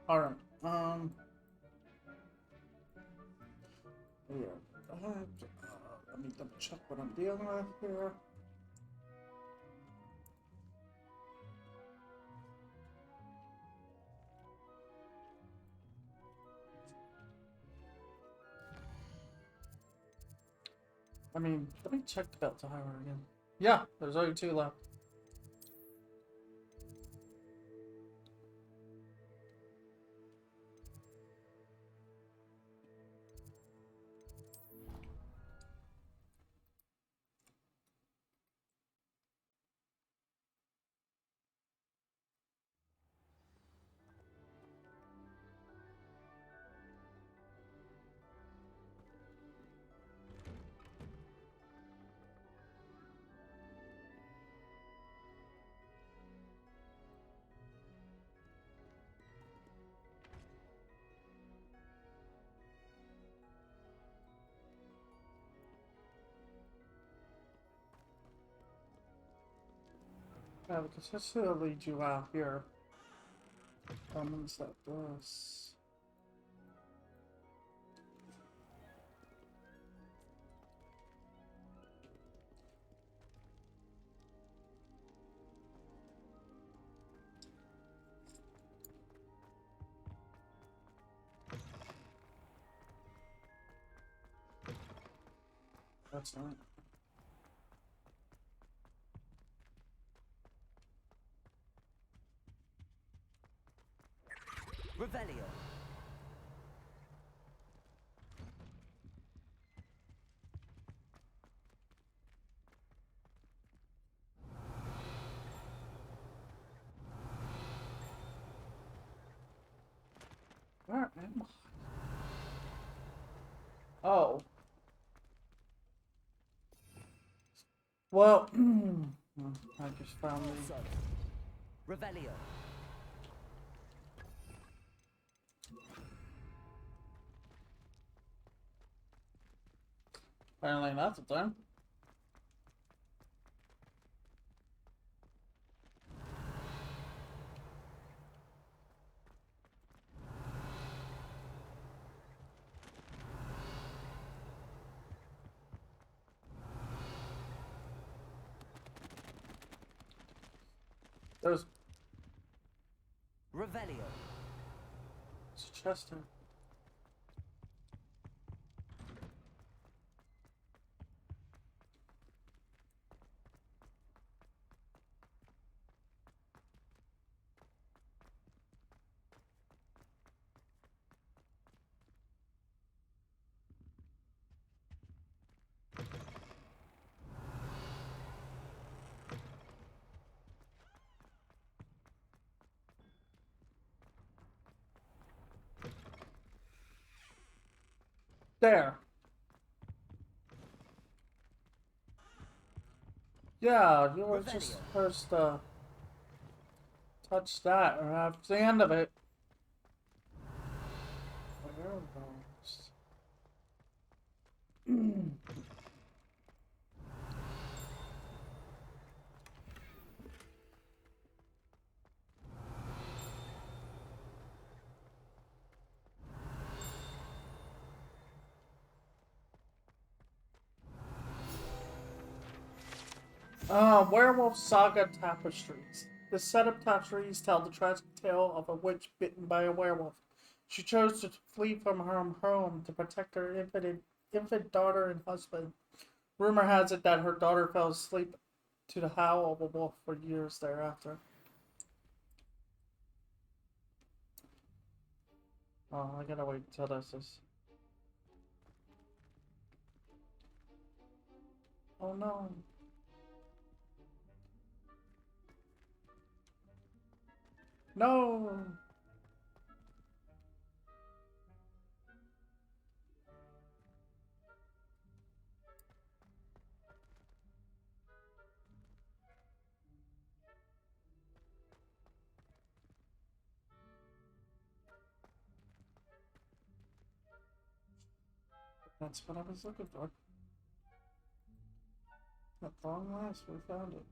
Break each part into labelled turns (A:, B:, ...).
A: Alright. Yeah. Let me double check what I'm dealing with here. Let me check the belt to hire again. Yeah, there's only 2 left. Yeah, because this should lead you out here. What's that this? That's not.
B: Revelio.
A: Where am I? Oh. Well, I just found the...
B: Revelio.
A: Apparently that's a thing. There's
B: Revelio.
A: a chest here. There. Yeah, you were just supposed to touch that, or that's the end of it. Where are those? Werewolf Saga Tapestries. The set of tapestries tell the tragic tale of a witch bitten by a werewolf. She chose to flee from her home to protect her infant daughter and husband. Rumor has it that her daughter fell asleep to the howl of a wolf for years thereafter. Oh, I gotta wait until this is... Oh no. No! That's what I was looking for. At long last, we found it.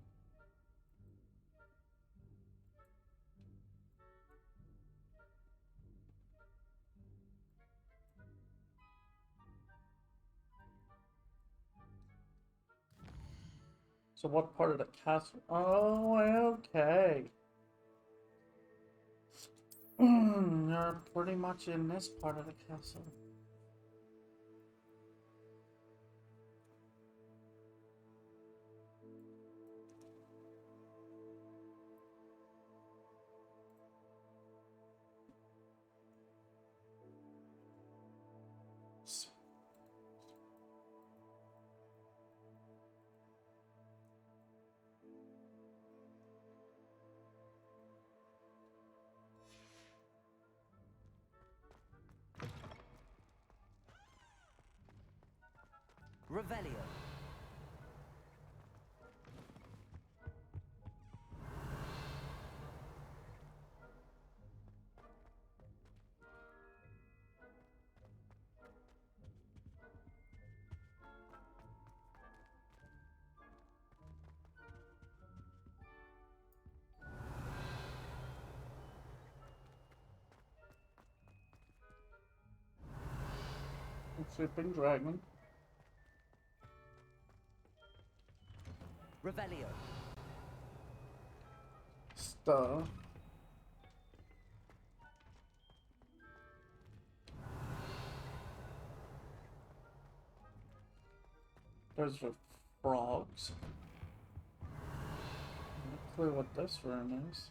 A: So what part of the castle? Oh, okay. You're pretty much in this part of the castle.
B: Revelio.
A: Sleeping dragon.
B: Revelio.
A: Stuff. Those are frogs. No clue what this room is.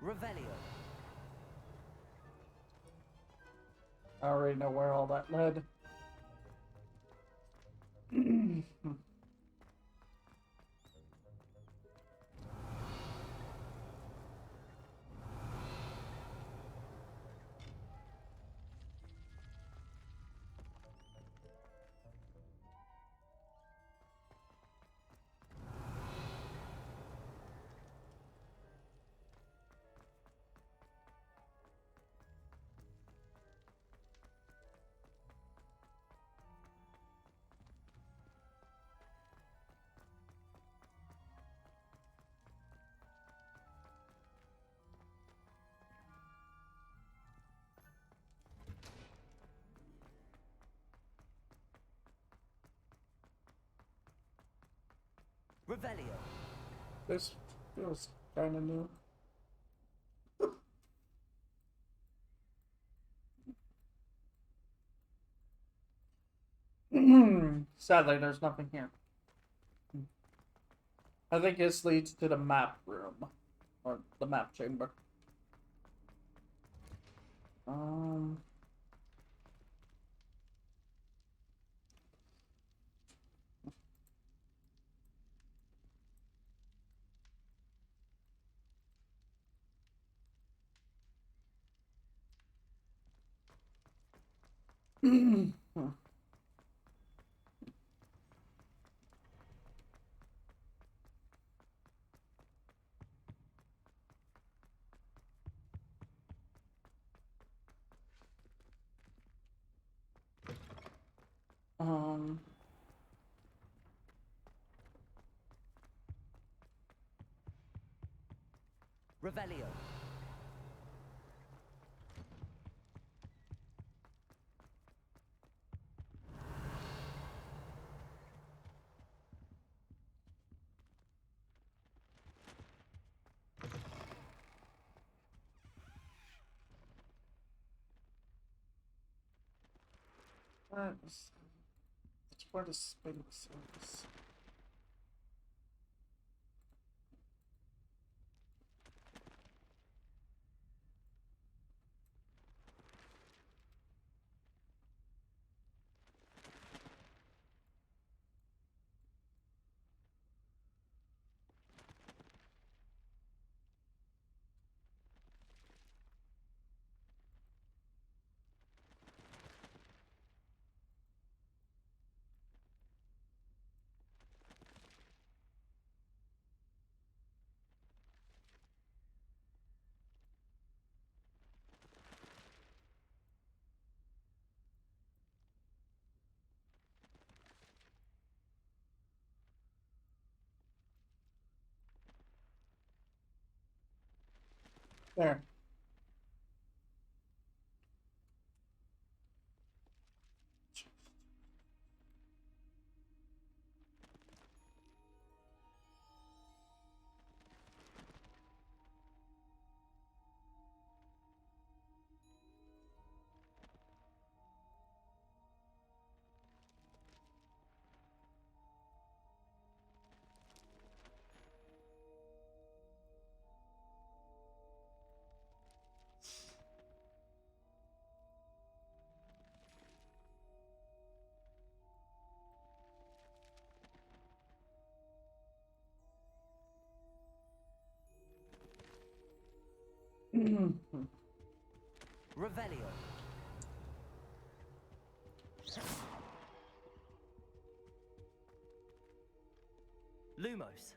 B: Revelio.
A: I already know where all that led.
B: Revelio.
A: This feels kind of new. Sadly, there's nothing here. I think this leads to the map room. Or the map chamber. Um... um...
B: Revelio.
A: It's where the Sphinx is. There.
B: Revelio. Lumos.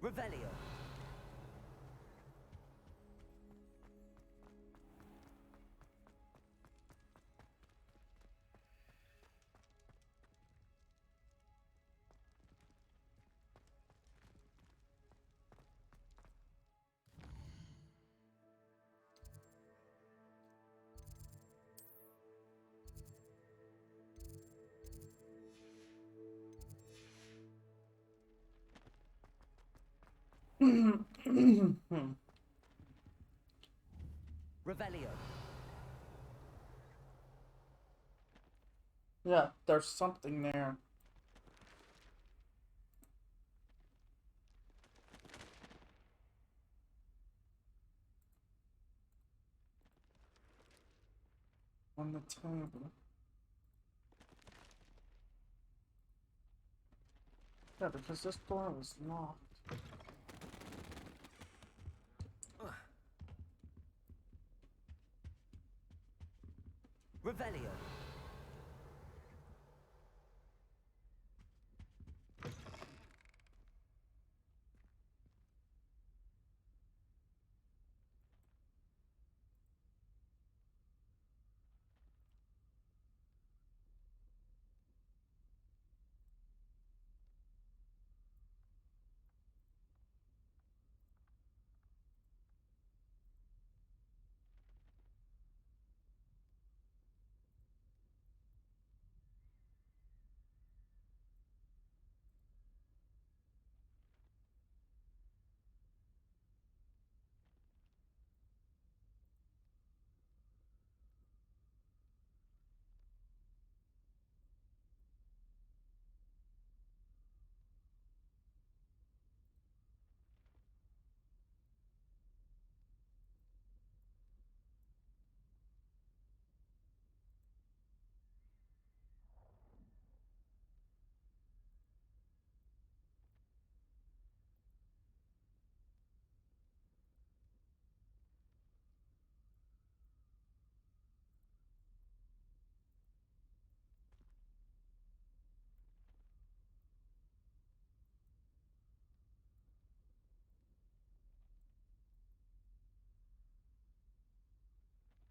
B: Revelio. Revelio.
A: Yeah, there's something there. On the table. Yeah, because this door was locked.
B: Revelio.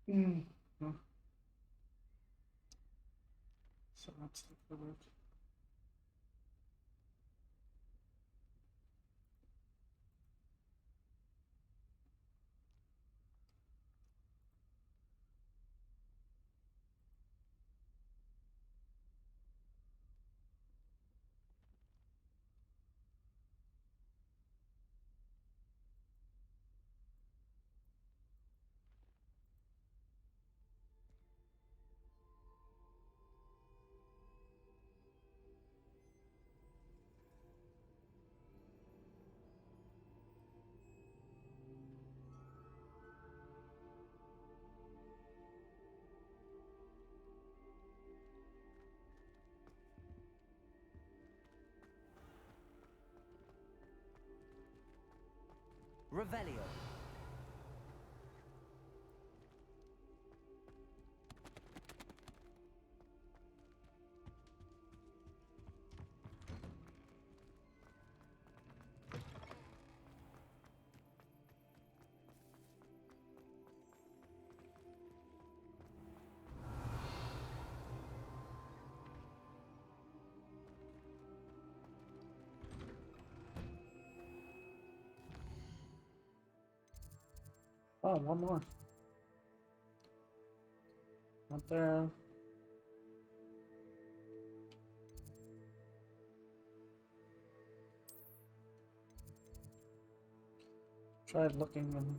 A: Mm. So that's the village.
B: Revelio.
A: Oh, one more. Up there. Tried looking and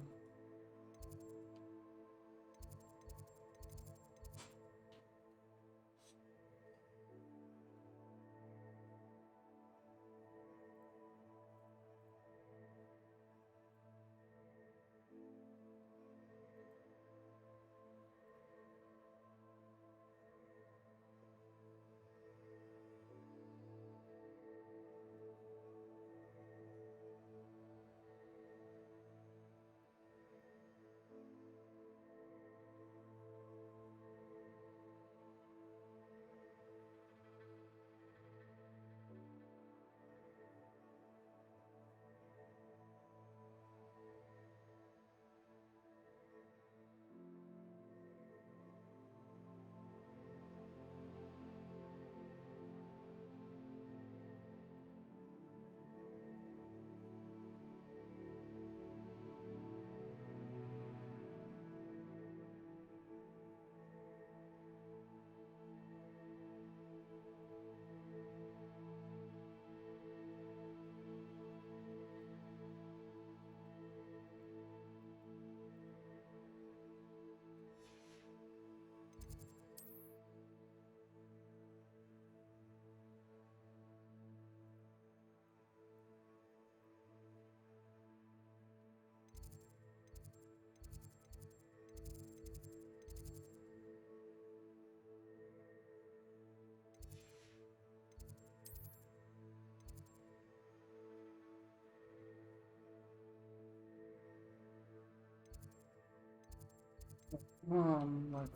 A: like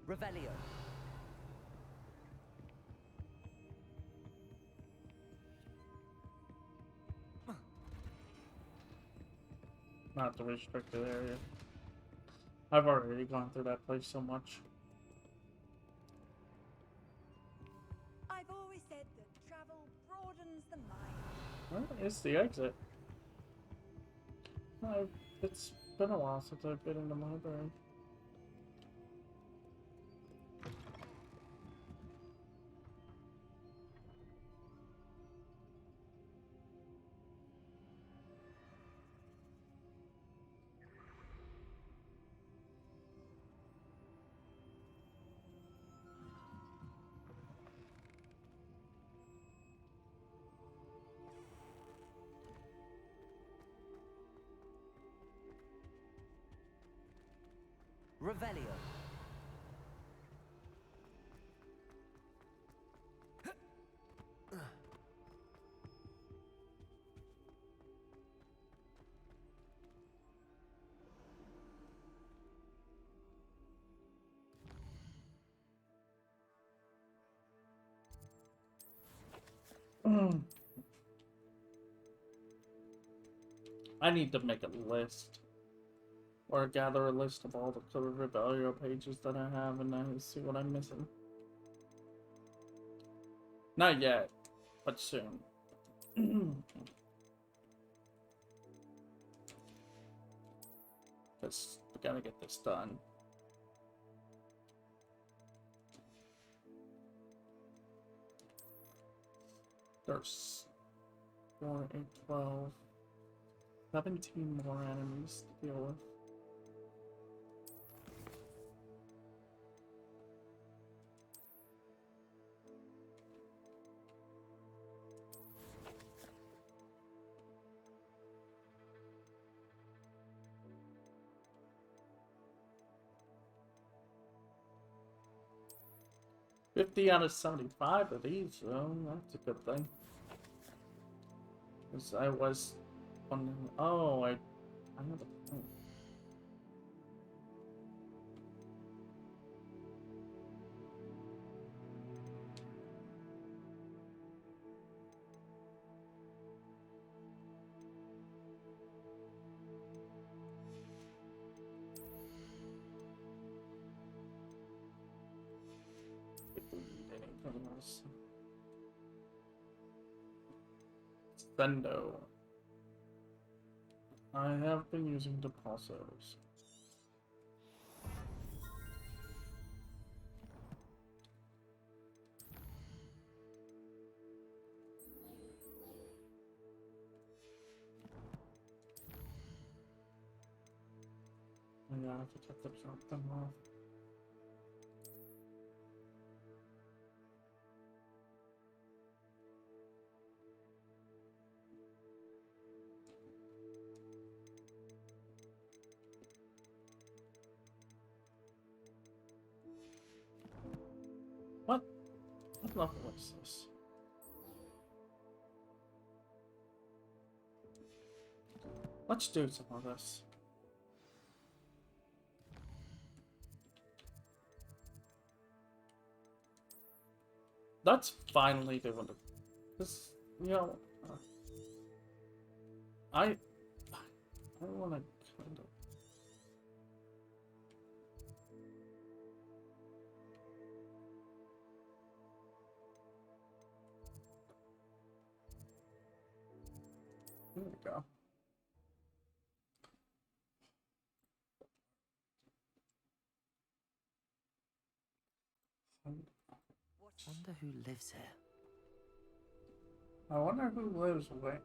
B: Revelio.
A: not the restricted area. I've already gone through that place so much.
C: I've always said that travel broadens the mind.
A: Where is the exit? It's been a while since I've been in the library.
B: Revelio.
A: I need to make a list. Or gather a list of all the Code Rebellion pages that I have and then see what I'm missing. Not yet, but soon. Because we gotta get this done. There's 4, 8, 12, 17 more enemies to deal with. $50 out of 75 of these, so that's a good thing. Because I was wondering, oh, I have a point. Goodness. Sendo. I have been using depositors. Yeah, I have to drop them off. What? What level is this? Let's do some of this. That's finally doing it. This, you know, I want to kind of. There we go.
B: Wonder who lives here.
A: I wonder who lives where.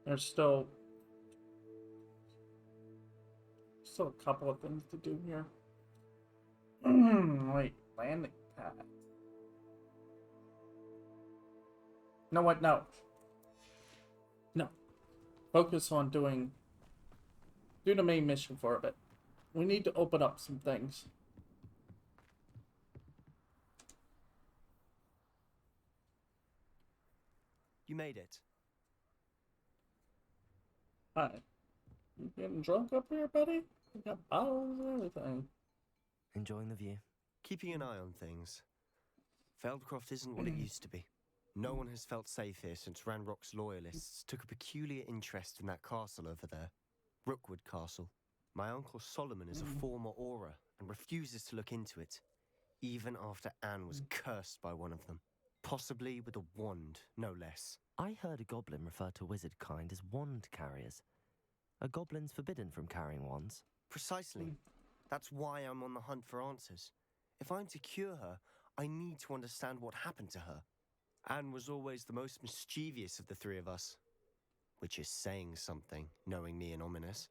A: There's still a couple of things to do here. Wait, landing pad. No, what? No. No. Focus on do the main mission for a bit. We need to open up some things.
D: You made it.
A: Hi. You getting drunk up here, buddy? We got bottles and everything.
B: Enjoying the view.
D: Keeping an eye on things. Feldcroft isn't what it used to be. No one has felt safe here since Ranrock's loyalists took a peculiar interest in that castle over there. Rookwood Castle. My uncle Solomon is a former Auror and refuses to look into it, even after Anne was cursed by one of them. Possibly with a wand, no less.
B: I heard a goblin refer to wizard kind as wand carriers. Are goblins forbidden from carrying wands?
D: Precisely. That's why I'm on the hunt for answers. If I'm to cure her, I need to understand what happened to her. Anne was always the most mischievous of the three of us. Which is saying something, knowing me and Ominous.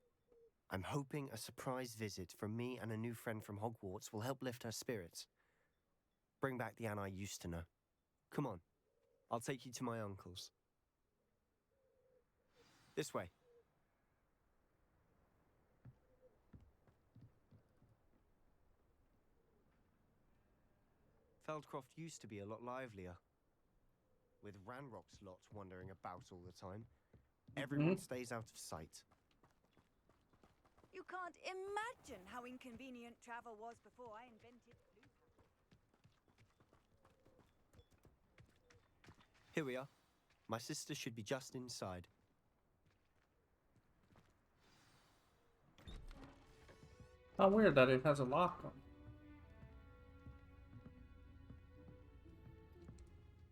D: I'm hoping a surprise visit from me and a new friend from Hogwarts will help lift her spirits. Bring back the Anne I used to know. Come on, I'll take you to my uncle's. This way. Feldcroft used to be a lot livelier. With Ranrock's lot wandering about all the time, everyone stays out of sight.
C: You can't imagine how inconvenient travel was before I invented blue.
D: Here we are. My sister should be just inside.
A: How weird that it has a lock on.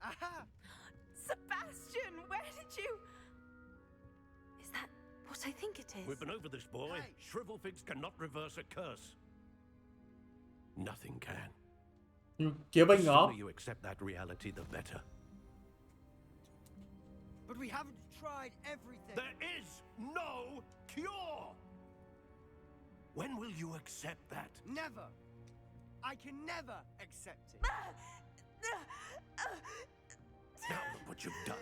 C: Aha! Sebastian, where did you... Is that what I think it is?
E: We've been over this, boy.
D: Hey.
E: Shrivelfigs cannot reverse a curse. Nothing can.
A: You
E: The
A: giving up?
E: sooner you accept that reality, the better.
D: But we haven't tried everything.
E: There is no cure! When will you accept that?
D: Never. I can never accept it.
E: Now look what you've done.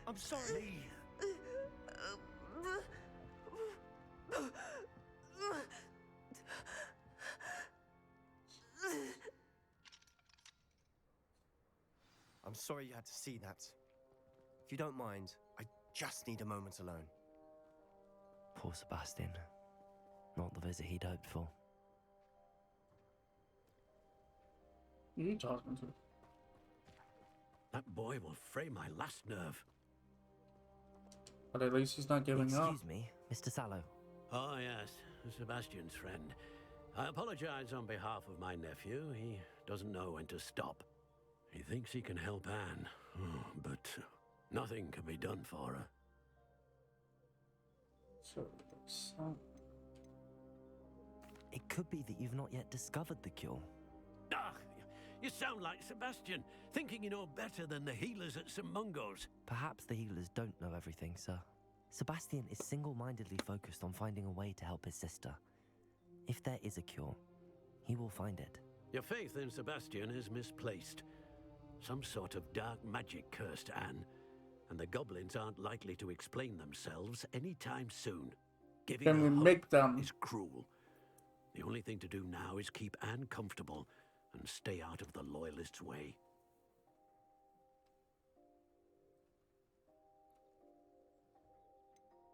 D: I'm sorry.
E: Leave.
D: I'm sorry you had to see that. If you don't mind, I just need a moment alone.
B: Poor Sebastian. Not the visit he'd hoped for.
A: Who are you talking to?
E: That boy will fray my last nerve.
A: But at least he's not giving up.
B: Excuse me, Mr. Sallow.
E: Oh, yes, Sebastian's friend. I apologize on behalf of my nephew. He doesn't know when to stop. He thinks he can help Anne, but nothing can be done for her.
A: So,
B: It could be that you've not yet discovered the cure.
E: Ah, you sound like Sebastian, thinking you know better than the healers at St. Mungo's.
B: Perhaps the healers don't know everything, sir. Sebastian is single-mindedly focused on finding a way to help his sister. If there is a cure, he will find it.
E: Your faith in Sebastian is misplaced. Some sort of dark magic cursed Anne, and the goblins aren't likely to explain themselves anytime soon. Giving
A: Can we
E: her
A: make
E: hope
A: them?
E: is cruel. The only thing to do now is keep Anne comfortable and stay out of the Loyalists' way.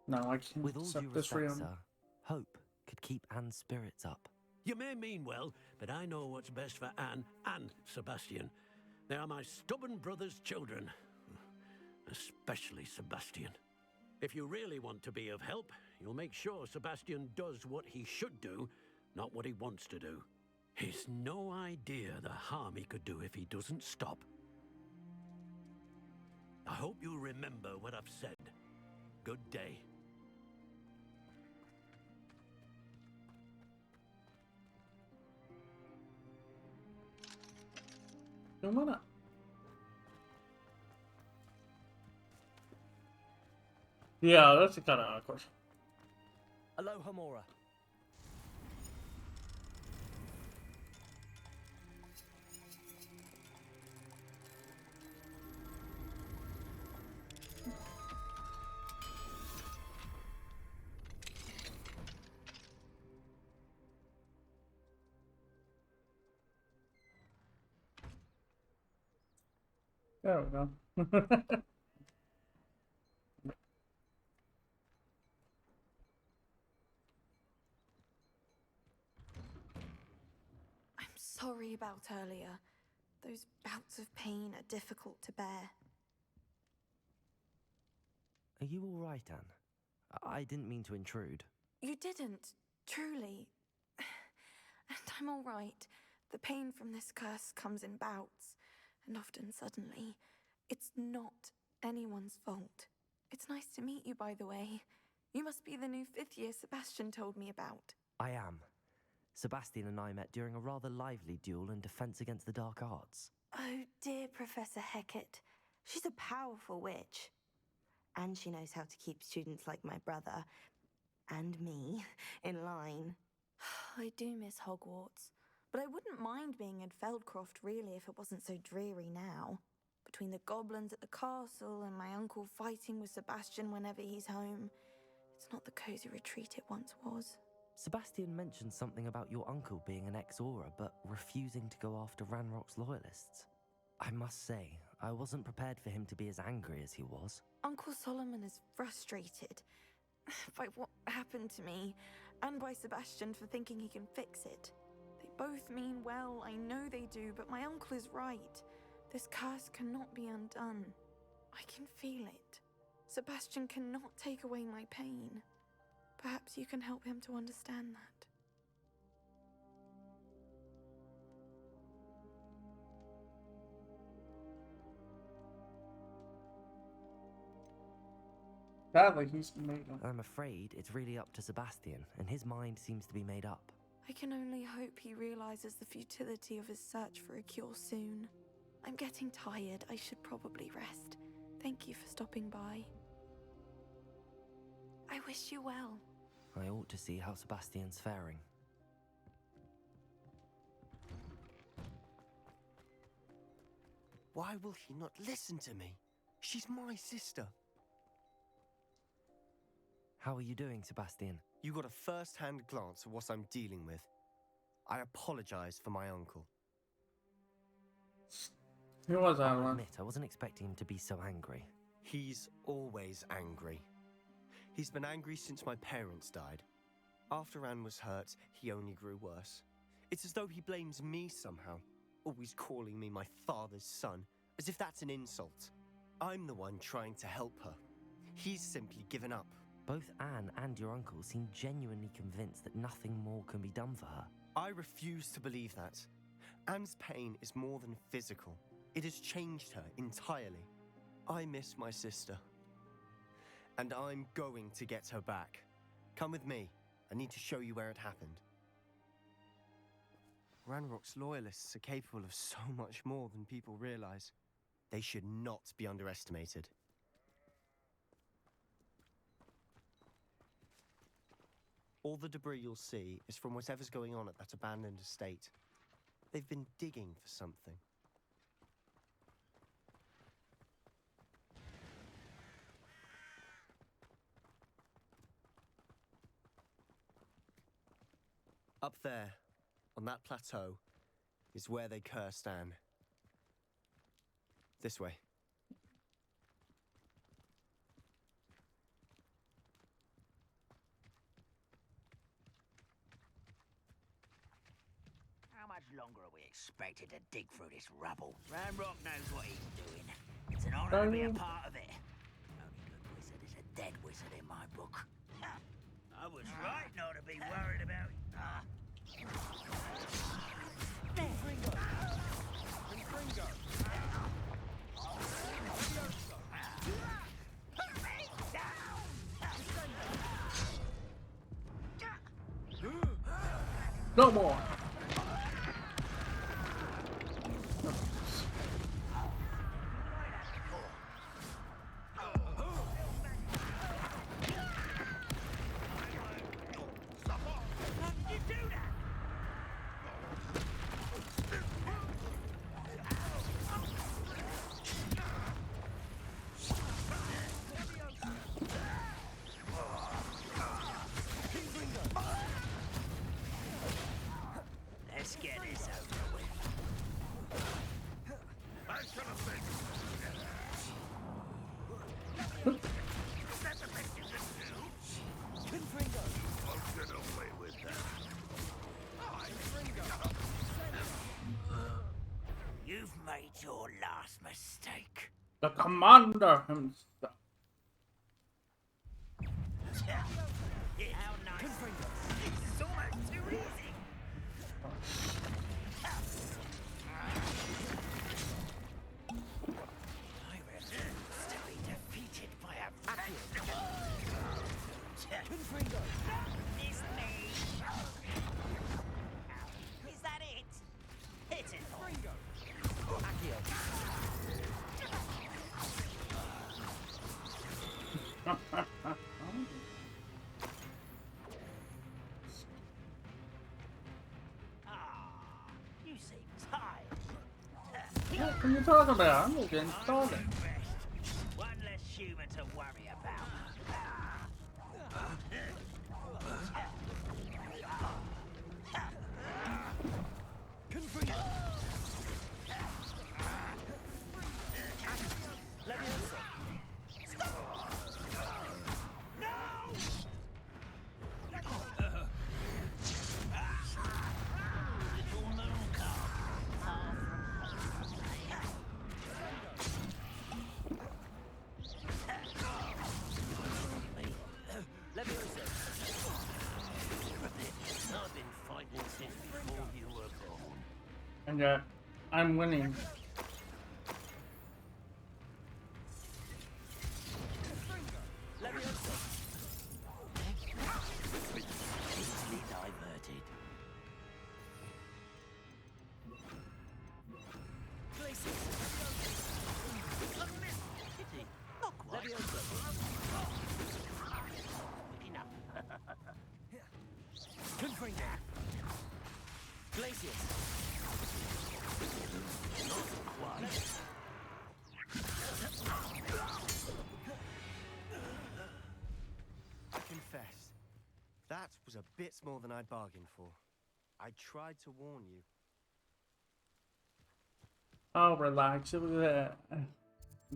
A: No, I can't
B: With all due
A: accept this
B: respect,
A: realm.
B: sir, hope could keep Anne's spirits up.
E: You may mean well, but I know what's best for Anne and Sebastian. They are my stubborn brother's children. Especially Sebastian. If you really want to be of help, you'll make sure Sebastian does what he should do, not what he wants to do. He's no idea the harm he could do if he doesn't stop. I hope you remember what I've said. Good day.
A: You wanna? Yeah, that's kind of awkward.
B: Aloha Mora.
A: There we go.
C: I'm sorry about earlier. Those bouts of pain are difficult to bear.
B: Are you all right, Anne? I didn't mean to intrude.
C: You didn't, truly. And I'm all right. The pain from this curse comes in bouts, and often suddenly. It's not anyone's fault. It's nice to meet you, by the way. You must be the new 5th year Sebastian told me about.
B: I am. Sebastian and I met during a rather lively duel in defense against the dark arts.
F: Oh, dear Professor Hecat. She's a powerful witch. And she knows how to keep students like my brother, and me, in line.
C: I do miss Hogwarts, but I wouldn't mind being in Feldcroft, really, if it wasn't so dreary now. Between the goblins at the castle and my uncle fighting with Sebastian whenever he's home, it's not the cozy retreat it once was.
B: Sebastian mentioned something about your uncle being an ex-Aura, but refusing to go after Ranrock's loyalists. I must say, I wasn't prepared for him to be as angry as he was.
C: Uncle Solomon is frustrated by what happened to me, and by Sebastian for thinking he can fix it. They both mean well, I know they do, but my uncle is right. This curse cannot be undone. I can feel it. Sebastian cannot take away my pain. Perhaps you can help him to understand that.
A: Sadly, he's made them.
B: I'm afraid it's really up to Sebastian, and his mind seems to be made up.
C: I can only hope he realizes the futility of his search for a cure soon. I'm getting tired. I should probably rest. Thank you for stopping by. I wish you well.
B: I ought to see how Sebastian's faring.
D: Why will he not listen to me? She's my sister.
B: How are you doing, Sebastian?
D: You got a first-hand glance at what I'm dealing with. I apologize for my uncle.
A: He was
B: I'll
A: Avalanche.
B: admit, I wasn't expecting him to be so angry.
D: He's always angry. He's been angry since my parents died. After Anne was hurt, he only grew worse. It's as though he blames me somehow, always calling me my father's son, As if that's an insult. I'm the one trying to help her. He's simply given up.
B: Both Anne and your uncle seem genuinely convinced that nothing more can be done for her.
D: I refuse to believe that. Anne's pain is more than physical. It has changed her entirely. I miss my sister. And I'm going to get her back. Come with me. I need to show you where it happened. Ranrock's loyalists are capable of so much more than people realize. They should not be underestimated. All the debris you'll see is from whatever's going on at that abandoned estate. They've been digging for something. Up there, on that plateau, is where they cursed Anne. This way.
G: How much longer are we expected to dig through this rubble? Ranrock knows what he's doing. It's an honor to be a part of it. Only good wizard is a dead wizard in my book. I was right not to be worried about...
A: No more.
G: Let's get this over with. Is that the best you can do? I'll get away with that. You've made your last mistake.
A: The commander himself.
G: How nice. This is almost too easy. I refuse to be defeated by a It's me. Is that it? Hit it. You seem tired.
A: What are you talking about? I'm just getting started.
G: Rest. One less human to worry about. I've been fighting since before you were born.
A: And I'm winning.
G: Easily diverted. Pity. Not quite. Enough.
D: Glacius!
G: Not quite.
D: I confess, that was a bit more than I'd bargained for. I tried to warn you.
A: Oh, relax. It was, I'm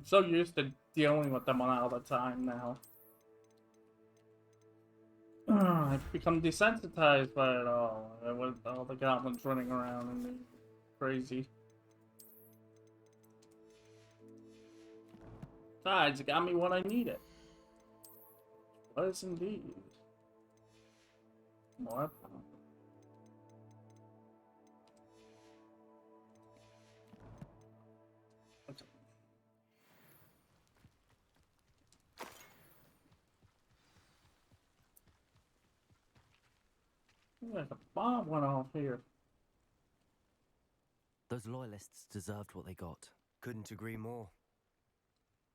A: so used to dealing with them all the time now. I've become desensitized by it all. With all the goblins running around and being crazy. Besides, it got me what I needed. Was indeed. More power. Okay. Like a bomb went off here.
B: Those loyalists deserved what they got.
D: Couldn't agree more.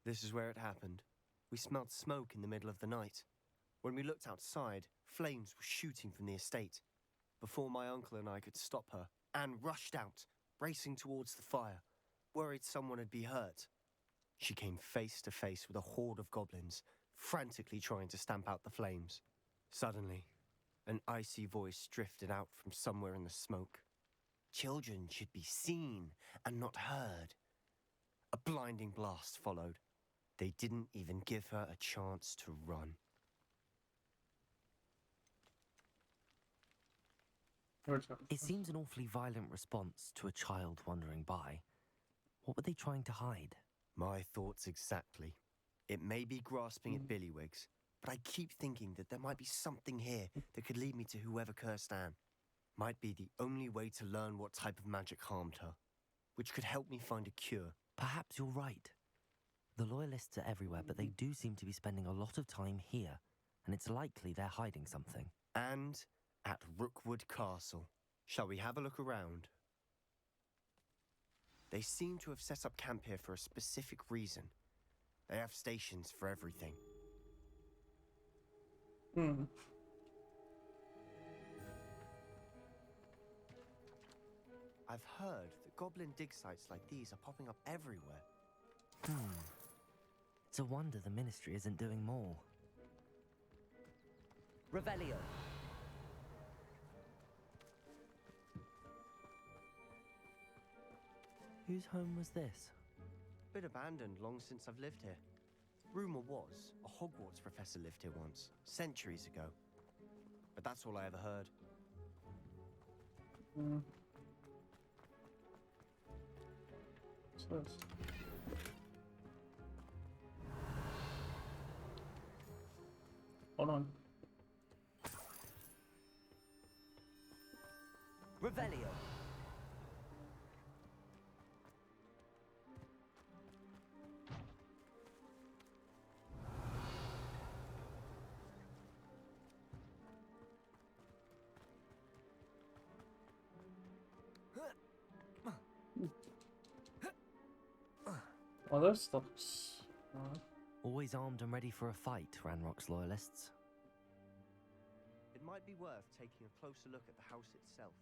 D: This is where it happened. We smelled smoke in the middle of the night. When we looked outside, flames were shooting from the estate. Before my uncle and I could stop her, Anne rushed out, racing towards the fire, worried someone had been hurt. She came face to face with a horde of goblins, frantically trying to stamp out the flames. Suddenly, an icy voice drifted out from somewhere in the smoke. Children should be seen and not heard. A blinding blast followed. They didn't even give her a chance to run.
B: It seems an awfully violent response to a child wandering by. What were they trying to hide?
D: My thoughts exactly. It may be grasping at Billywigs, but I keep thinking that there might be something here that could lead me to whoever cursed Anne. Might be the only way to learn what type of magic harmed her, which could help me find a cure.
B: Perhaps you're right. The loyalists are everywhere, but they do seem to be spending a lot of time here, and it's likely they're hiding something.
D: And at Rookwood Castle. Shall we have a look around? They seem to have set up camp here for a specific reason. They have stations for everything. I've heard that goblin dig sites like these are popping up everywhere.
B: It's a wonder the Ministry isn't doing more. Revelio. Whose home was this?
D: Been abandoned long since I've lived here. Rumor was a Hogwarts professor lived here once, centuries ago. But that's all I ever heard.
A: What's this? Hold on.
B: Revelio.
A: Well, this looks...
B: Always armed and ready for a fight, Ranrock's loyalists.
D: It might be worth taking a closer look at the house itself.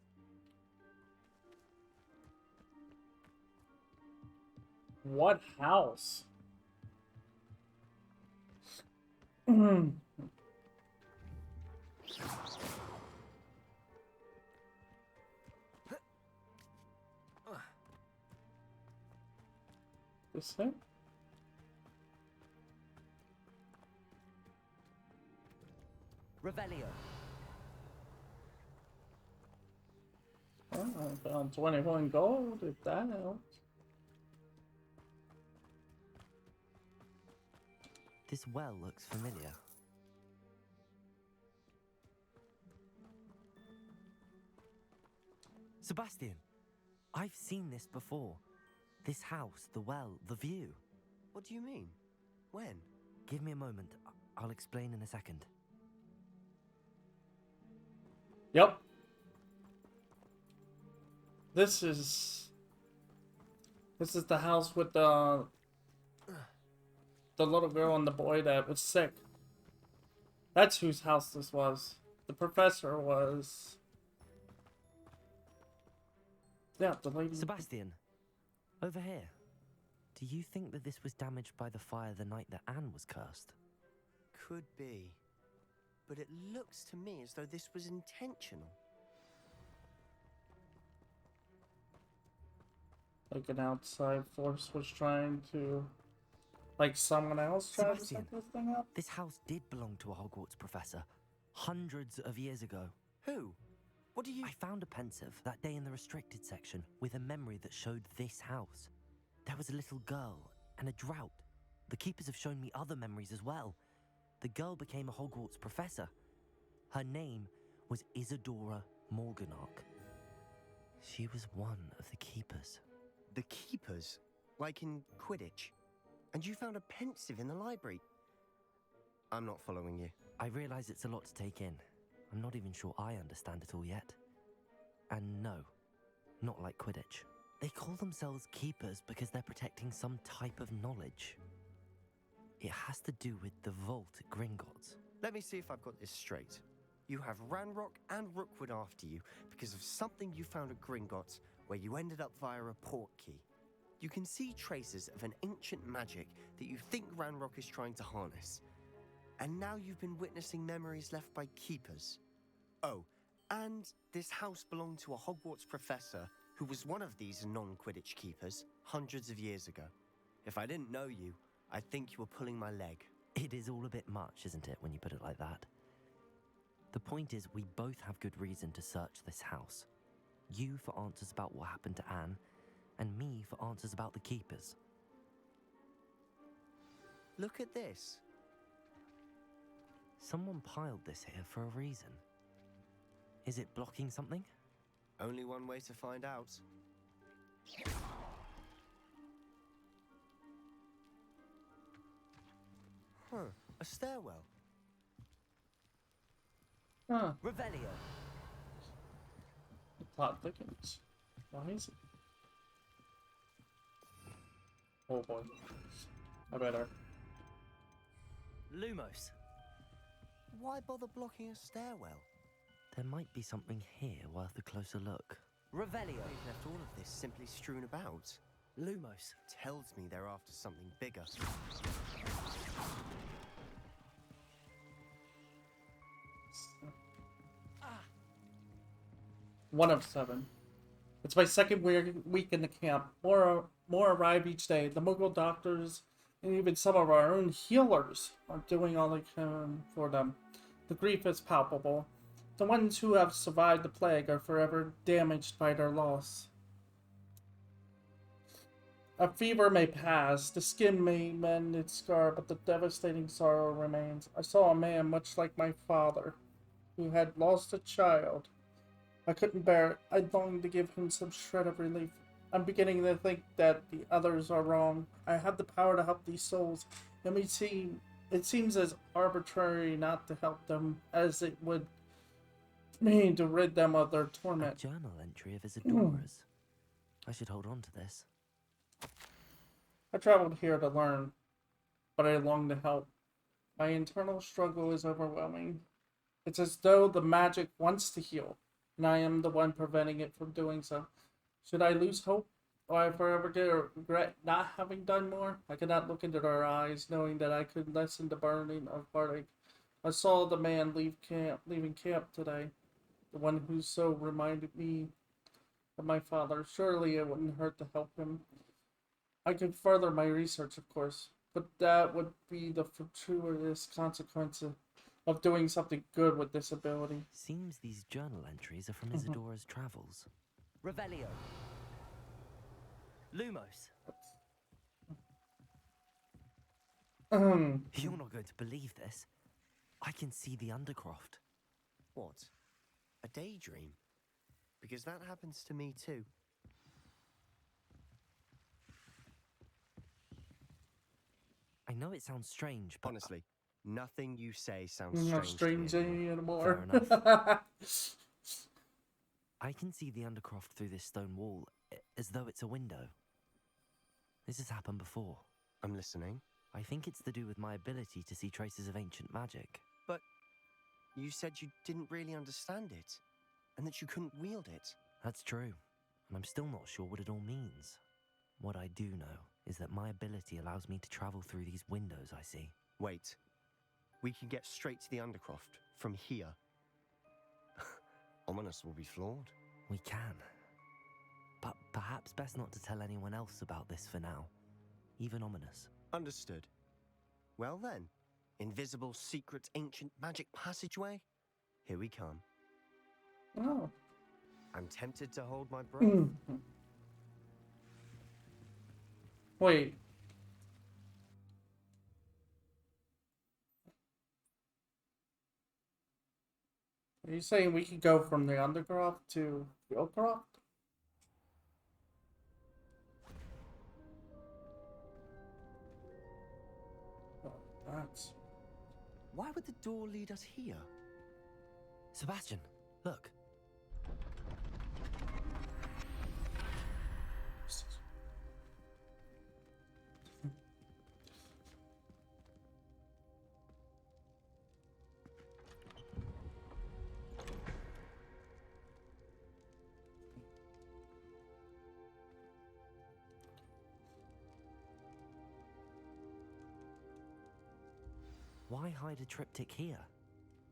A: What house? This thing?
B: Revelio.
A: Oh, I found 21 gold, if that helps.
B: This well looks familiar. Sebastian, I've seen this before. This house, the well, the view.
D: What do you mean? When?
B: Give me a moment. I'll explain in a second.
A: Yep. This is the house with the little girl and the boy that was sick. That's whose house this was. The professor was... Yeah, the lady...
B: Sebastian, over here. Do you think that this was damaged by the fire the night that Anne was cursed?
D: Could be. But it looks to me as though this was intentional.
A: Like an outside force was trying to... Like someone else tried to
B: Sebastian,
A: set this thing up?
B: This house did belong to a Hogwarts professor, hundreds of years ago.
D: Who? What do you...
B: I found a pensive that day in the restricted section with a memory that showed this house. There was a little girl and a drought. the Keepers have shown me other memories as well. The girl became a Hogwarts professor. Her name was Isadora Morganach. She was one of the Keepers.
D: The Keepers? Like in Quidditch? And you found a pensive in the library? I'm not following you.
B: I realize it's a lot to take in. I'm not even sure I understand it all yet. And no, not like Quidditch. They call themselves Keepers because they're protecting some type of knowledge. It has to do with the vault at Gringotts.
D: Let me see if I've got this straight. You have Ranrock and Rookwood after you because of something you found at Gringotts where you ended up via a portkey. You can see traces of an ancient magic that you think Ranrock is trying to harness. And now you've been witnessing memories left by Keepers. Oh, and this house belonged to a Hogwarts professor who was one of these non-Quidditch Keepers hundreds of years ago. If I didn't know you, I'd think you were pulling my leg.
B: It is all a bit much, isn't it, when you put it like that? The point is, we both have good reason to search this house. You for answers about what happened to Anne, and me for answers about the Keepers.
D: Look at this.
B: Someone piled this here for a reason. Is it blocking something?
D: Only one way to find out. Huh, a stairwell.
A: Huh.
B: Revelio.
A: The plot thickens. Why is it? Oh boy. I better.
B: Lumos.
D: Why bother blocking a stairwell?
B: There might be something here worth a closer look. Revelio.
D: They've left all of this simply strewn about.
B: Lumos.
D: Tells me they're after something bigger.
A: One of 7. It's my second week in the camp. More arrive each day. The Muggle doctors and even some of our own healers are doing all they can for them. The grief is palpable. The ones who have survived the plague are forever damaged by their loss. A fever may pass, the skin may mend its scar, but the devastating sorrow remains. I saw a man much like my father, who had lost a child. I couldn't bear it. I longed to give him some shred of relief. I'm beginning to think that the others are wrong. I have the power to help these souls. It seems as arbitrary not to help them as it would mean to rid them of their
B: A
A: torment.
B: journal entry of Isadora's. I should hold on to this.
A: I traveled here to learn, but I long to help. My internal struggle is overwhelming. It's as though the magic wants to heal, and I am the one preventing it from doing so. Should I lose hope? Or I forever regret not having done more? I cannot look into their eyes, knowing that I could lessen the burden of heartache. I saw the man leaving camp today, the one who so reminded me of my father. Surely it wouldn't hurt to help him. I could further my research, of course, but that would be the fortuitous consequence of doing something good with this ability.
B: Seems these journal entries are from Isadora's travels. Revelio. Lumos. You're not going to believe this. I can see the Undercroft.
D: What? A daydream? Because that happens to me too.
B: I know it sounds strange, but
D: Honestly, nothing you say sounds
A: Not
D: strange
A: strange
D: to me anymore.
A: anymore.
B: Fair enough. I can see the Undercroft through this stone wall, as though it's a window. This has happened before.
D: I'm listening.
B: I think it's to do with my ability to see traces of ancient magic.
D: But you said you didn't really understand it, and that you couldn't wield it.
B: That's true, and I'm still not sure what it all means. What I do know is that my ability allows me to travel through these windows I see.
D: Wait. We can get straight to the Undercroft from here. Ominous will be flawed.
B: We can. But perhaps best not to tell anyone else about this for now. Even Ominous.
D: Understood. Well then, invisible, secret, ancient magic passageway? Here we come.
A: Oh.
D: I'm tempted to hold my breath.
A: Wait. Are you saying we could go from the Undercroft to Fieldcroft? Oh, that's...
D: Why would the door lead us here?
B: Sebastian, look. Why hide a triptych here?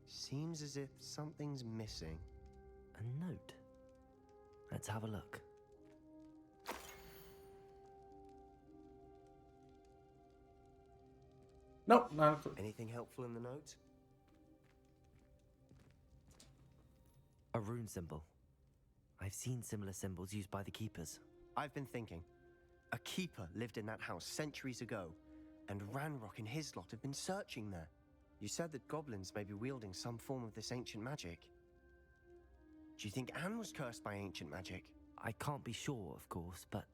D: Seems as if something's missing.
B: A note. Let's have a look.
A: Nope, not a clue.
D: Anything helpful in the note?
B: A rune symbol. I've seen similar symbols used by the keepers.
D: I've been thinking. A keeper lived in that house centuries ago, and Ranrock and his lot have been searching there. You said that goblins may be wielding some form of this ancient magic. Do you think Anne was cursed by ancient magic?
B: I can't be sure, of course, but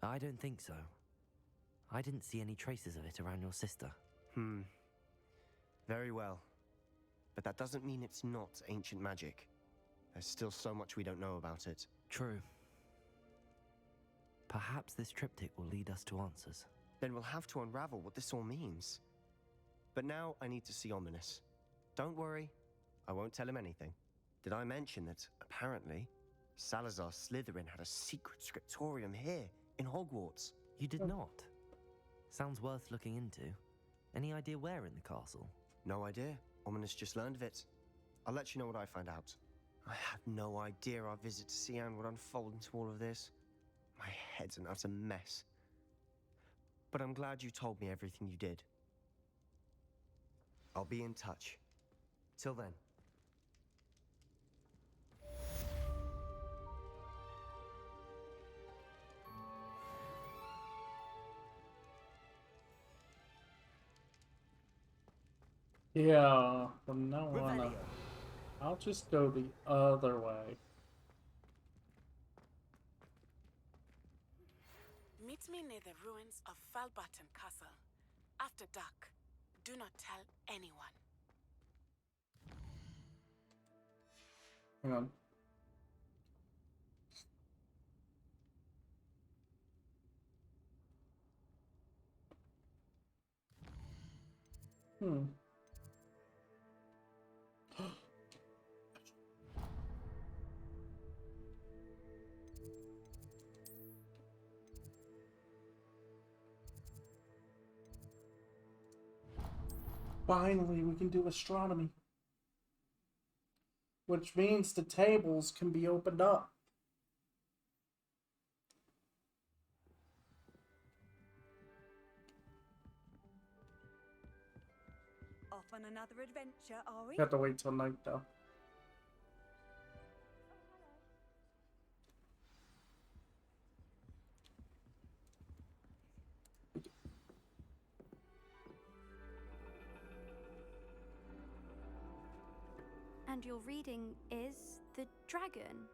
B: I don't think so. I didn't see any traces of it around your sister.
D: Very well. But that doesn't mean it's not ancient magic. There's still so much we don't know about it.
B: True. Perhaps this triptych will lead us to answers.
D: Then we'll have to unravel what this all means. But now I need to see Ominous. Don't worry, I won't tell him anything. Did I mention that, apparently, Salazar Slytherin had a secret scriptorium here, in Hogwarts?
B: You did not? Sounds worth looking into. Any idea where in the castle?
D: No idea. Ominous just learned of it. I'll let you know what I find out. I had no idea our visit to Cian would unfold into all of this. My head's an utter mess. But I'm glad you told me everything you did. I'll be in touch. Till then.
A: Yeah, from now on, I'll just go the other way.
H: Meet me near the ruins of Falbaton Castle. After dark. Do not tell anyone.
A: Hang on. Finally, we can do astronomy. Which means the tables can be opened up.
I: Off on another adventure, are we?
A: You have to wait till night, though.
J: And your reading is the dragon.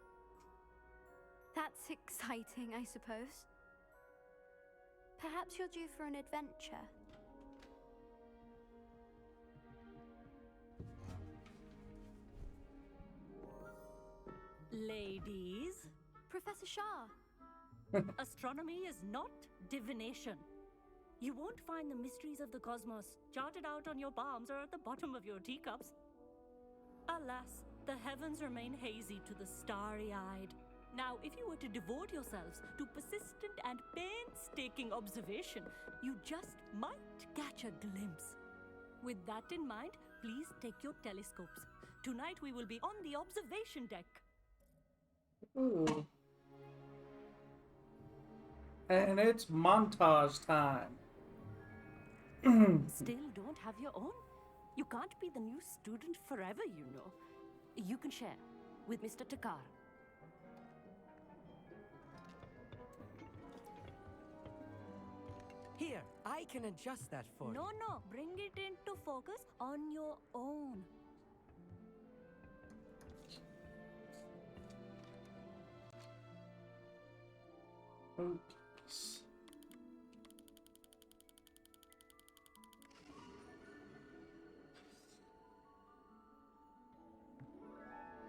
J: That's exciting, I suppose. Perhaps you're due for an adventure.
K: Ladies,
J: Professor Shah.
K: astronomy is not divination. You won't find the mysteries of the cosmos charted out on your palms or at the bottom of your teacups. Alas, the heavens remain hazy to the starry-eyed. Now, if you were to devote yourselves to persistent and painstaking observation, you just might catch a glimpse. With that in mind, please take your telescopes. Tonight we will be on the observation deck.
A: Ooh. And it's montage time.
K: Still don't have your own? You can't be the new student forever, you know. You can share with Mr. Takar.
L: Here, I can adjust that for you.
K: No, bring it into focus on your own.
A: Focus.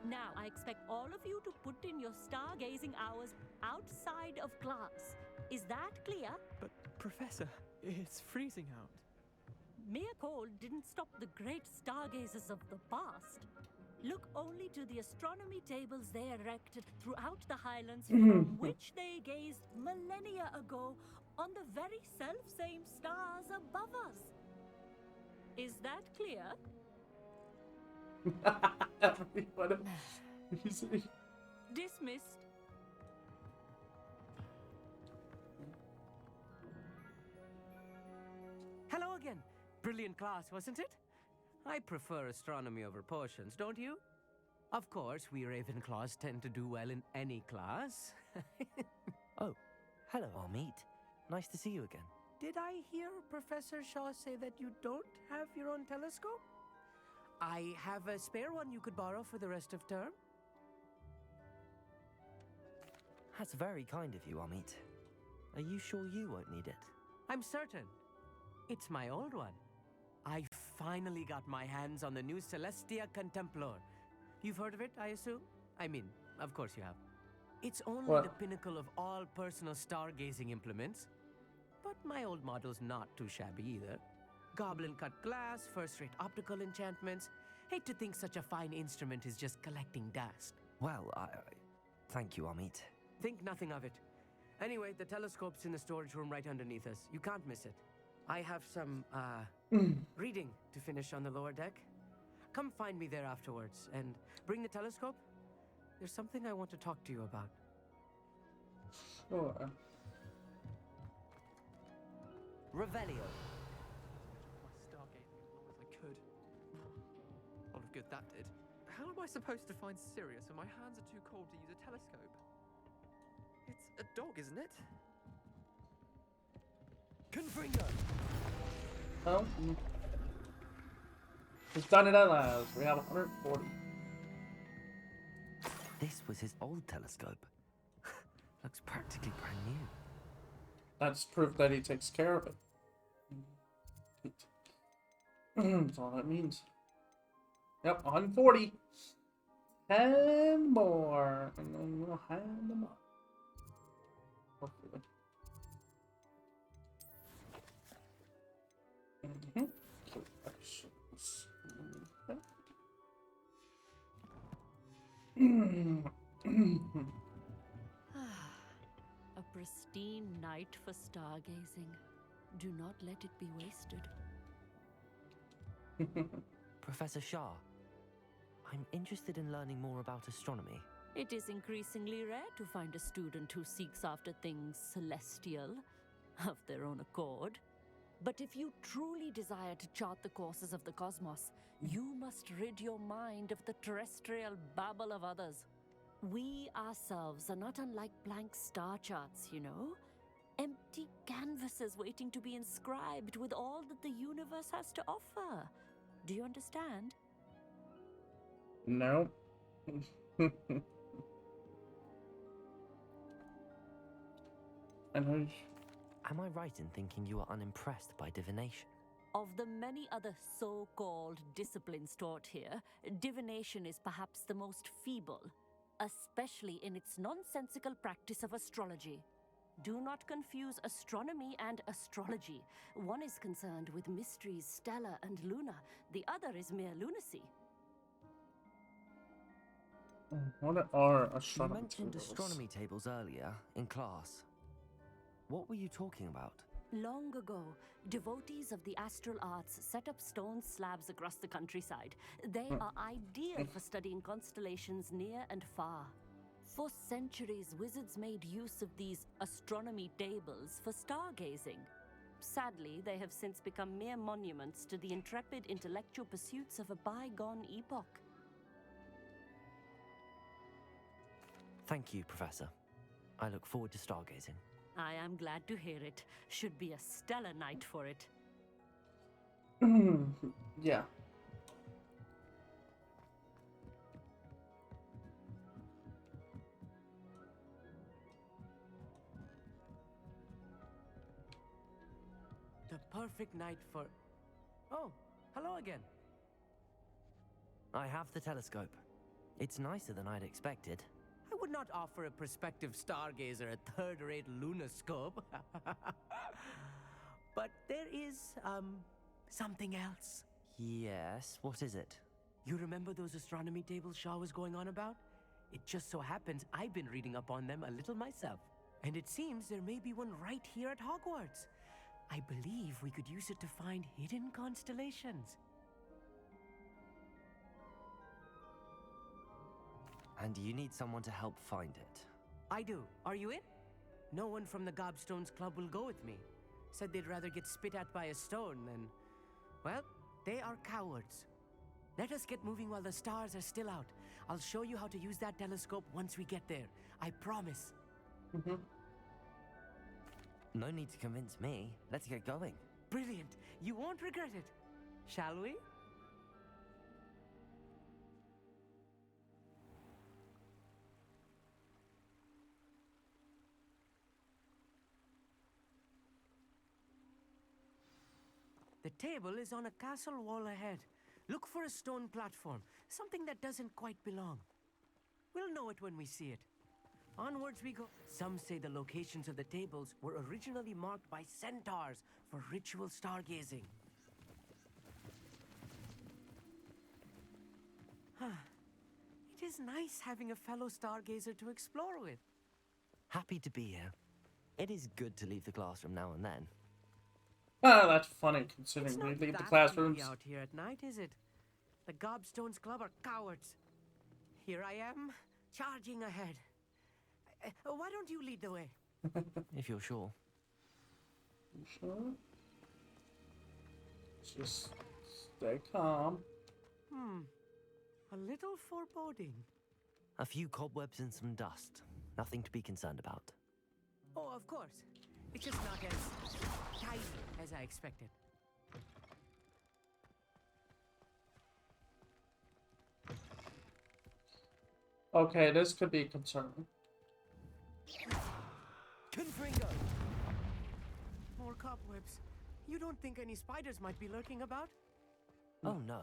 K: Now, I expect all of you to put in your stargazing hours outside of class. Is that clear?
L: But, Professor, it's freezing out.
K: Mere cold didn't stop the great stargazers of the past. Look only to the astronomy tables they erected throughout the Highlands from which they gazed millennia ago on the very self-same stars above us. Is that clear?
A: Everyone.
K: Dismissed.
L: Hello again. Brilliant class, wasn't it? I prefer astronomy over potions, don't you? Of course, we Ravenclaws tend to do well in any class.
B: Oh, hello, Amit. Nice to see you again.
L: Did I hear Professor Shaw say that you don't have your own telescope? I have a spare one you could borrow for the rest of term.
B: That's very kind of you, Amit. Are you sure you won't need it?
L: I'm certain. It's my old one. I finally got my hands on the new Celestia Contemplor. You've heard of it, I assume? I mean, of course you have. It's only the pinnacle of all personal stargazing implements. But my old model's not too shabby either. Goblin-cut glass, first-rate optical enchantments. Hate to think such a fine instrument is just collecting dust.
B: Well, thank you, Amit.
L: Think nothing of it. Anyway, the telescope's in the storage room right underneath us. You can't miss it. I have some, reading to finish on the lower deck. Come find me there afterwards, and bring the telescope. There's something I want to talk to you about.
A: Sure.
B: Revelio.
M: My stargazing as long as I could. A lot of good that did. How am I supposed to find Sirius when my hands are too cold to use a telescope? It's a dog, isn't it?
L: Confringo!
A: Oh. We've done it at last. We have 140.
B: This was his old telescope. Looks practically brand new.
A: That's proof that he takes care of it. That's all that means. Yep, 140. 10 more. And then we'll hand them up. Hopefully.
K: A pristine night for stargazing. Do not let it be wasted.
B: Professor Shah, I'm interested in learning more about astronomy.
K: It is increasingly rare to find a student who seeks after things celestial, of their own accord. But if you truly desire to chart the courses of the cosmos, you must rid your mind of the terrestrial babble of others. We ourselves are not unlike blank star charts, you know? Empty canvases waiting to be inscribed with all that the universe has to offer. Do you understand?
A: No.
B: Am I right in thinking you are unimpressed by divination?
K: Of the many other so-called disciplines taught here, divination is perhaps the most feeble, especially in its nonsensical practice of astrology. Do not confuse astronomy and astrology. One is concerned with mysteries stellar and lunar, the other is mere lunacy.
A: What are astronomy
B: You mentioned
A: tables?
B: astronomy tables earlier in class. What were you talking about?
K: Long ago, devotees of the astral arts set up stone slabs across the countryside. They are ideal for studying constellations near and far. For centuries, wizards made use of these astronomy tables for stargazing. Sadly, they have since become mere monuments to the intrepid intellectual pursuits of a bygone epoch.
B: Thank you, Professor. I look forward to stargazing.
K: I am glad to hear it. Should be a stellar night for it.
A: Yeah.
L: perfect night for... Oh, hello again.
B: I have the telescope. It's nicer than I'd expected.
L: I would not offer a prospective stargazer a third-rate lunoscope. But there is, something else.
B: Yes, what is it?
L: You remember those astronomy tables Shaw was going on about? It just so happens I've been reading up on them a little myself. And it seems there may be one right here at Hogwarts. I believe we could use it to find hidden constellations.
B: And you need someone to help find it.
L: I do. Are you in? No one from the Gobstones Club will go with me. Said they'd rather get spit at by a stone than... Well, they are cowards. Let us get moving while the stars are still out. I'll show you how to use that telescope once we get there. I promise.
B: No need to convince me. Let's get going.
L: Brilliant. You won't regret it. Shall we? The table is on a castle wall ahead. Look for a stone platform, something that doesn't quite belong. We'll know it when we see it. Onwards we go. Some say the locations of the tables were originally marked by centaurs for ritual stargazing. It is nice having a fellow stargazer to explore with.
B: Happy to be here. It is good to leave the classroom now and then.
A: Ah, that's funny considering
L: It's
A: we
L: not
A: leave the
L: that
A: classrooms.
L: creepy out here at night, is it? The Gobstones Club are cowards. Here I am, charging ahead. Why don't you lead the way?
B: If you're sure.
A: You sure? Just stay calm.
L: A little foreboding.
B: A few cobwebs and some dust. Nothing to be concerned about.
L: Oh, of course. It's just not as tidy as I expected.
A: Okay, this could be concerning.
L: Confringo! More cobwebs. You don't think any spiders might be lurking about?
B: Oh no,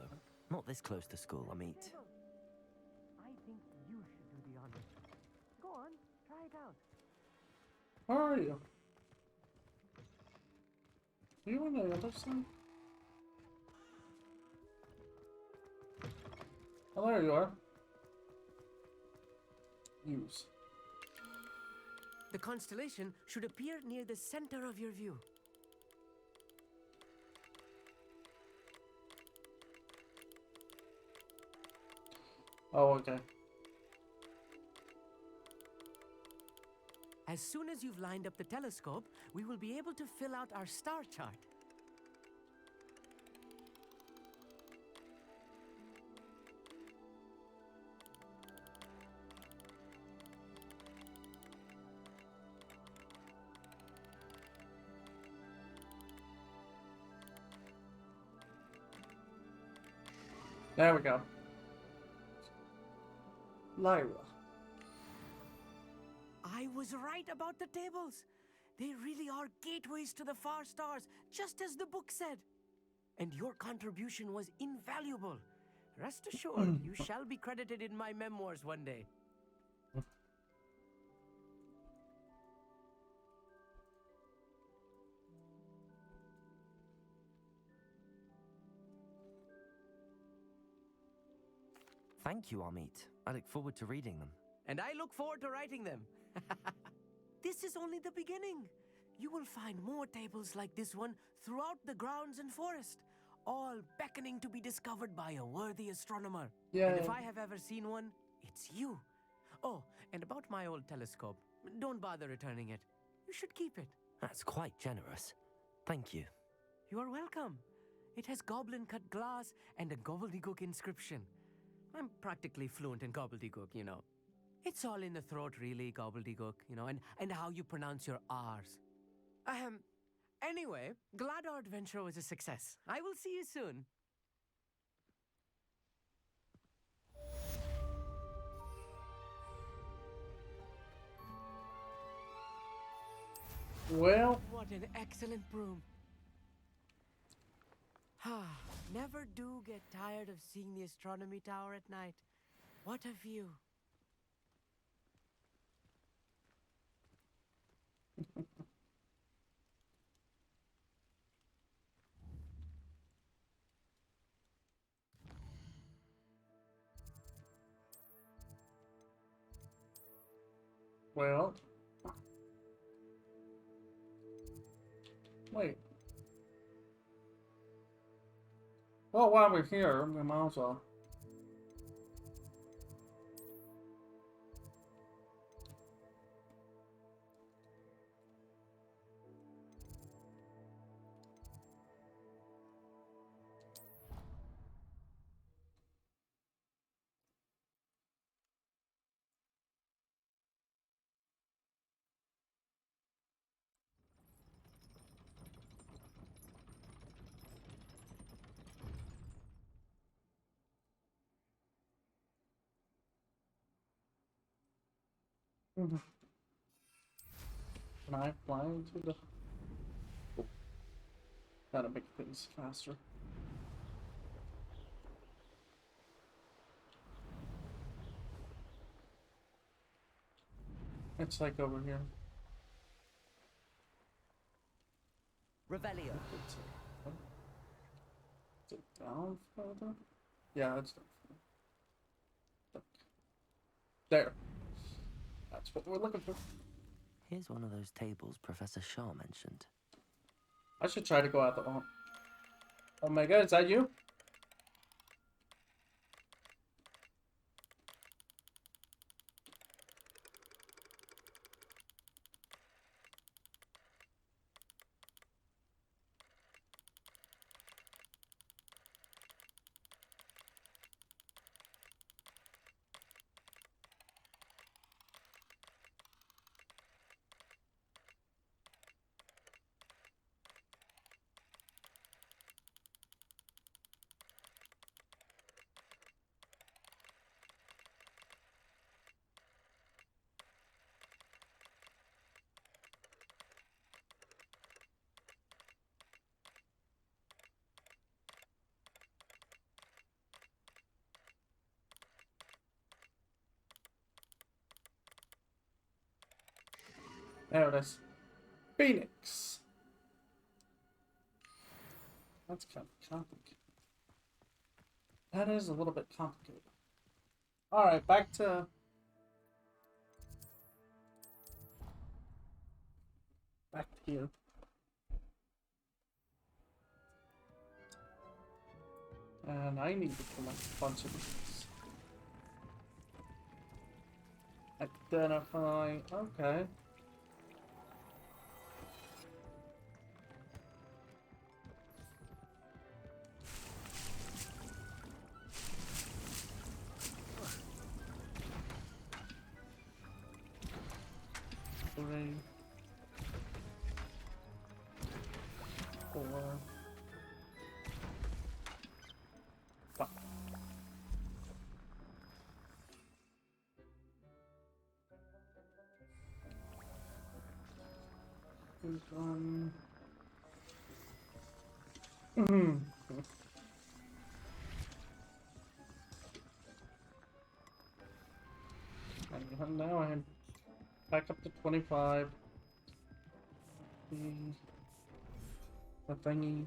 B: not this close to school, Amit.
L: I think you should do the honors. Go on, try it out.
A: Where are you? Are you on the other side? Oh, there you are. Use.
L: The constellation should appear near the center of your view.
A: Oh, okay.
L: As soon as you've lined up the telescope, we will be able to fill out our star chart.
A: There we go. Lyra.
L: I was right about the tables. They really are gateways to the far stars, just as the book said. And your contribution was invaluable. Rest assured, you shall be credited in my memoirs one day.
B: Thank you, Amit. I look forward to reading them.
L: And I look forward to writing them. This is only the beginning. You will find more tables like this one throughout the grounds and forest, all beckoning to be discovered by a worthy astronomer.
A: Yeah.
L: And if I have ever seen one, it's you. Oh, and about my old telescope, don't bother returning it. You should keep it.
B: That's quite generous. Thank you.
L: You are welcome. It has goblin-cut glass and a gobbledygook inscription. I'm practically fluent in gobbledygook, you know. It's all in the throat, really, gobbledygook, you know, and how you pronounce your R's. Anyway, glad our adventure was a success. I will see you soon.
A: Well,
L: What an excellent broom. Never do get tired of seeing the astronomy tower at night. What a view.
A: Well. Wait. Well, while we're here, we might as well. Can I fly into the... Oh. Gotta make things faster. It's like over here.
L: Revelio.
A: Is it down further? Yeah, it's down further. There. That's what we're looking for.
B: Here's one of those tables Professor Shah mentioned.
A: I should try to go out the... Oh my god, is that you? There it is. Phoenix. That's kind of complicated. That is a little bit complicated. Alright, back to... Back to you. And I need to collect a bunch of these. Identify... Okay. Three, 4, 5. And now I'm back up to 25. The thingies.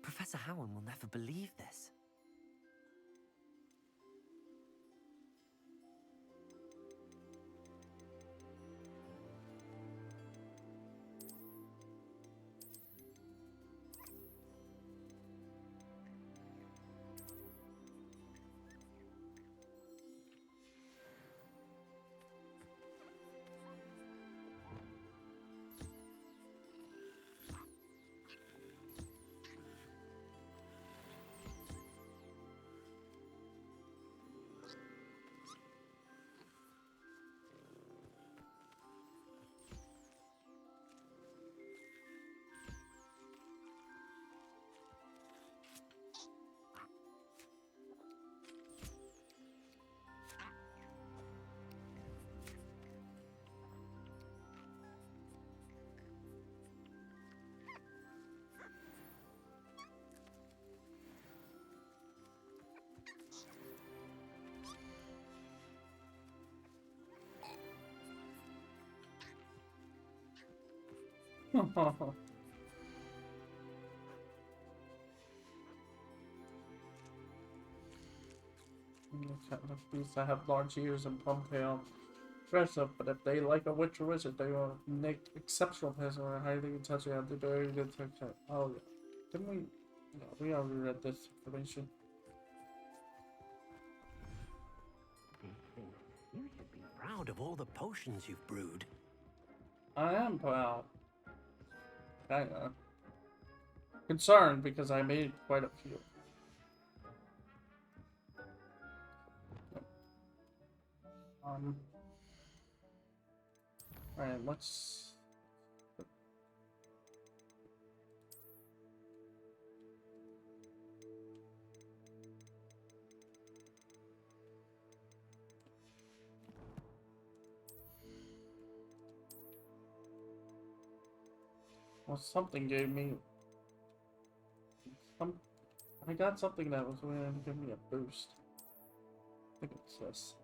B: Professor Howard will never believe this.
A: These that have large ears and plump tail dress up, but if they like a witch or wizard, they will make exceptional pairs or highly intelligent have the ability to detect it. Oh yeah. Didn't we? No, we already read this information.
E: You should be proud of all the potions you've brewed.
A: I am proud. Kinda. Concerned because I made quite a few. Alright, let's... Well, something gave me... I got something that was going to give me a boost. I think it's this.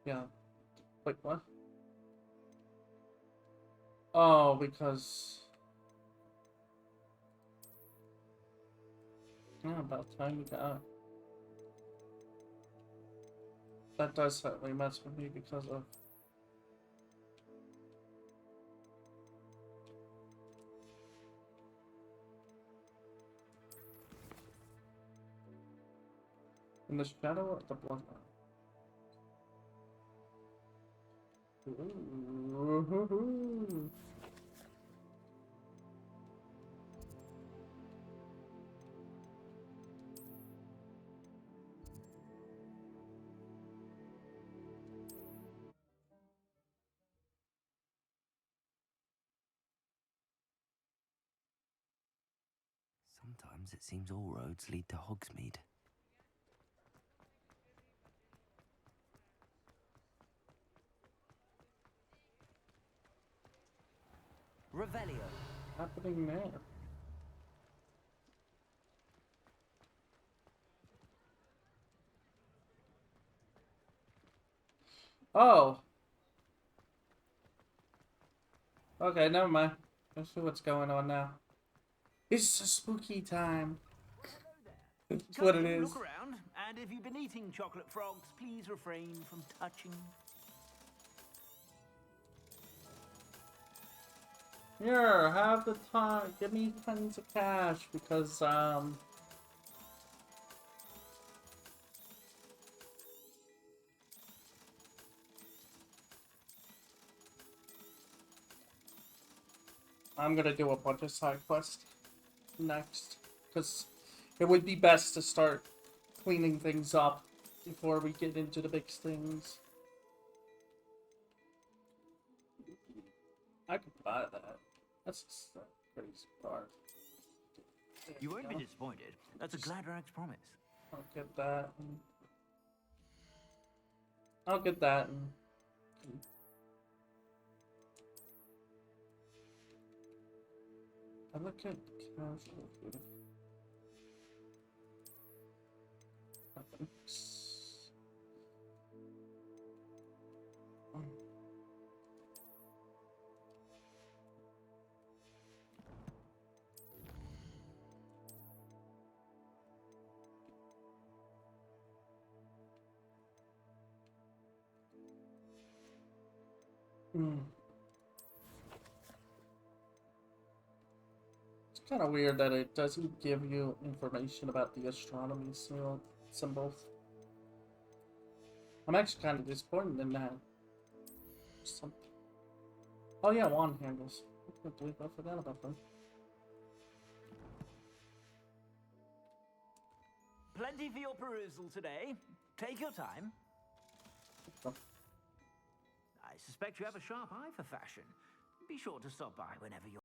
A: Yeah. Wait, what? Oh, because... Yeah, about time we got... That does certainly mess with me because of... In the shadow of the bloodline. Ooh.
B: Sometimes it seems all roads lead to Hogsmeade.
G: Revelio.
A: Happening there. Oh. Okay, never mind. Let's see what's going on now. It's a spooky time. That's what it is.
G: Look around, and if you've been eating chocolate frogs, please refrain from touching.
A: Here, have the time. Give me tons of cash because I'm gonna do a bunch of side quests next, because it would be best to start cleaning things up before we get into the big things. I could buy that. That's just a crazy part.
G: You won't be disappointed. That's a Gladrag's promise.
A: I'll get that. I'll get that. I look at casual here. It's kind of weird that it doesn't give you information about the astronomy symbols. I'm actually kind of disappointed in that. Something. Oh yeah, wand handles. I can't believe I forgot about them.
G: Plenty for your perusal today. Take your time.
A: Oh.
G: I suspect you have a sharp eye for fashion. Be sure to stop by whenever you're